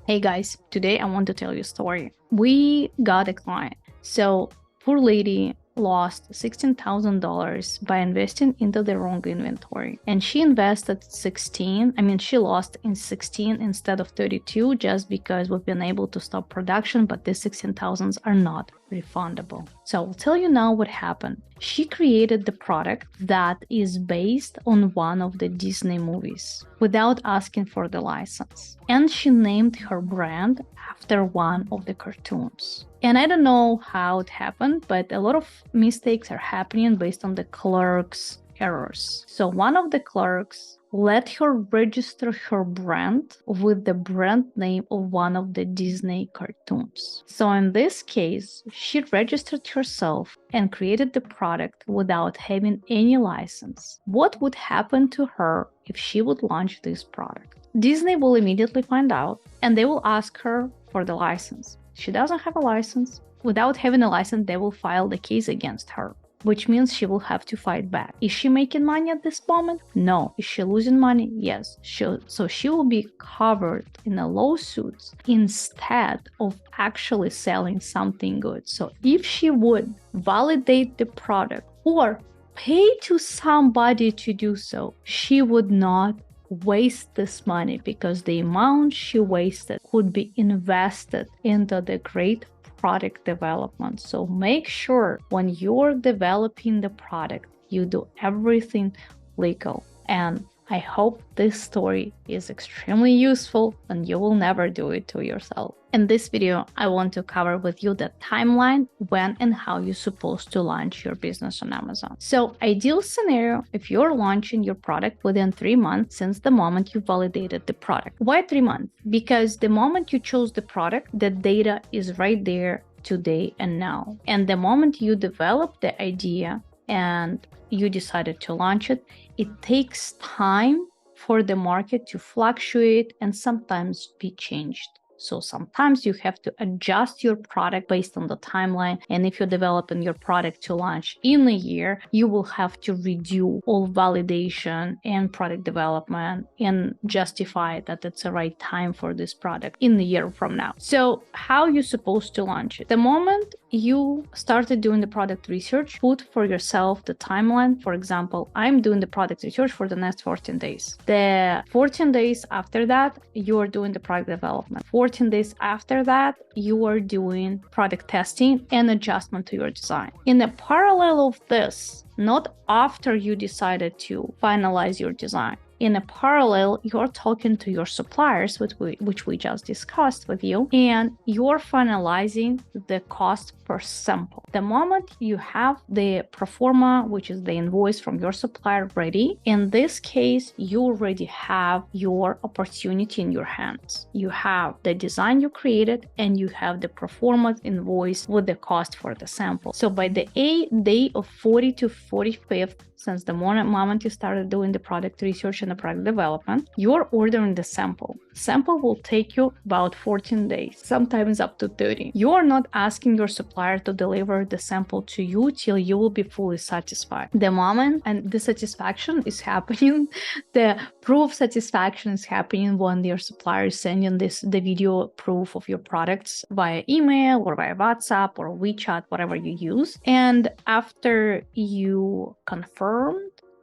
Hey guys, today I want to tell you a story. We got a client. So, poor lady lost $16,000 by investing into the wrong inventory. And she invested 16, she lost in 16 instead of 32 just because we've been able to stop production, but the 16,000 are not refundable. So I'll tell you now what happened. She created the product that is based on one of the Disney movies without asking for the license. And she named her brand after one of the cartoons. And I don't know how it happened, but a lot of mistakes are happening based on the clerk's errors. So one of the clerks let her register her brand with the brand name of one of the Disney cartoons. So in this case, she registered herself and created the product without having any license. What would happen to her if she would launch this product? Disney will immediately find out and they will ask her for the license. She doesn't have a license. Without having a license, they will file the case against her, which means she will have to fight back. Is she making money at this moment? No. Is she losing money? Yes. So she will be covered in a lawsuit instead of actually selling something good. So if she would validate the product or pay to somebody to do so, she would not waste this money because the amount she wasted could be invested into the great product development. So make sure when you're developing the product, you do everything legal. And I hope this story is extremely useful and you will never do it to yourself. In this video, I want to cover with you the timeline, when and how you're supposed to launch your business on Amazon. So ideal scenario, if you're launching your product within 3 months since the moment you validated the product. Why 3 months? Because the moment you chose the product, the data is right there today and now. And the moment you develop the idea and you decided to launch it, it takes time for the market to fluctuate and sometimes be changed. So sometimes you have to adjust your product based on the timeline. And if you're developing your product to launch in a year, you will have to redo all validation and product development and justify that it's the right time for this product in a year from now. So how are you supposed to launch it? The moment you started doing the product research, put for yourself the timeline. For example, I'm doing the product research for the next 14 days. The 14 days after that, you are doing the product development. 14 days after that, you are doing product testing and adjustment to your design. In a parallel of this, not after you decided to finalize your design, in a parallel, you're talking to your suppliers, which we just discussed with you, and you're finalizing the cost per sample. The moment you have the pro forma, which is the invoice from your supplier, ready, in this case, you already have your opportunity in your hands. You have the design you created and you have the pro forma invoice with the cost for the sample. So by the day of 40 to 45th, since the moment you started doing the product research and the product development, you're ordering the sample. Sample will take you about 14 days, sometimes up to 30. You are not asking your supplier to deliver the sample to you till you will be fully satisfied. The moment and the satisfaction is happening, the proof of satisfaction is happening when your supplier is sending the video proof of your products via email or via WhatsApp or WeChat, whatever you use. And after you confirm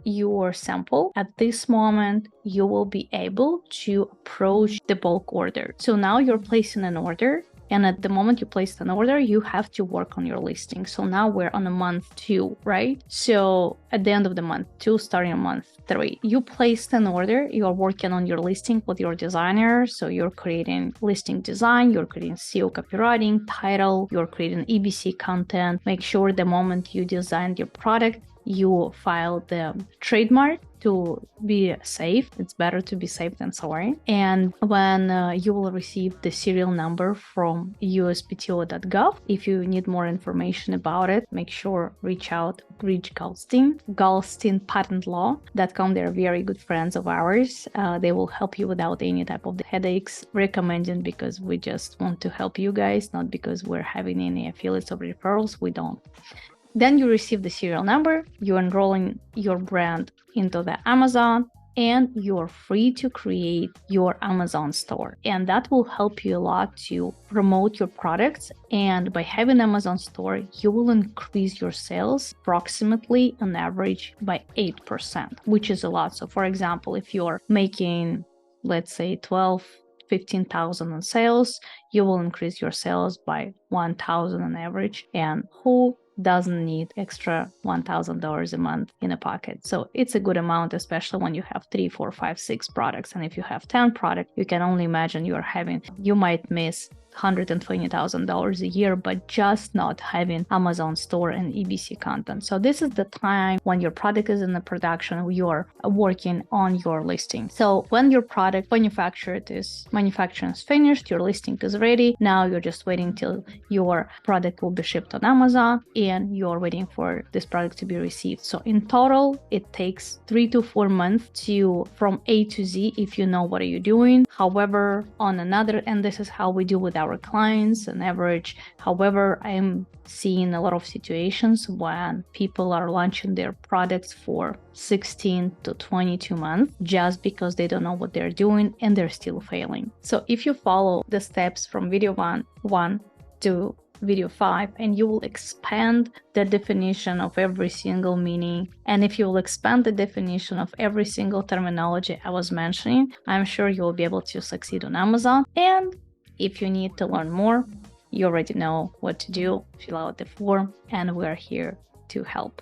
your sample, at this moment you will be able to approach the bulk order. So now you're placing an order, and at the moment you placed an order, you have to work on your listing. So now we're on a month 2, right? So at the end of the month 2, starting on month 3, you placed an order, you're working on your listing with your designer. So you're creating listing design, you're creating SEO copywriting, title, you're creating EBC content. Make sure the moment you designed your product, you file the trademark to be safe. It's better to be safe than sorry. And when you will receive the serial number from uspto.gov, if you need more information about it, make sure reach Galstein, galsteinpatentlaw.com. They're very good friends of ours. They will help you without any type of headaches. Recommended because we just want to help you guys, not because we're having any affiliates or referrals. We don't. Then you receive the serial number, you're enrolling your brand into the Amazon, and you're free to create your Amazon store. And that will help you a lot to promote your products. And by having Amazon store, you will increase your sales approximately on average by 8%, which is a lot. So for example, if you're making, let's say 15,000 in sales, you will increase your sales by 1,000 on average. And who doesn't need extra $1,000 a month in a pocket? So it's a good amount, especially when you have 3, 4, 5, 6 products. And if you have 10 products, you can only imagine you might miss $120,000 a year, but just not having Amazon store and EBC content. So this is the time when your product is in the production, you're working on your listing. So when your product manufacturing is finished, your listing is ready. Now you're just waiting till your product will be shipped on Amazon, and you're waiting for this product to be received. So in total, it takes 3 to 4 months from A to Z if you know what are you doing. However, and this is how we do with our clients on average. However, I'm seeing a lot of situations when people are launching their products for 16 to 22 months just because they don't know what they're doing and they're still failing. So if you follow the steps from video 1 to video 5, and you will expand the definition of every single meaning, and if you will expand the definition of every single terminology I was mentioning, I'm sure you will be able to succeed on Amazon. And if you need to learn more, you already know what to do. Fill out the form, and we're here to help.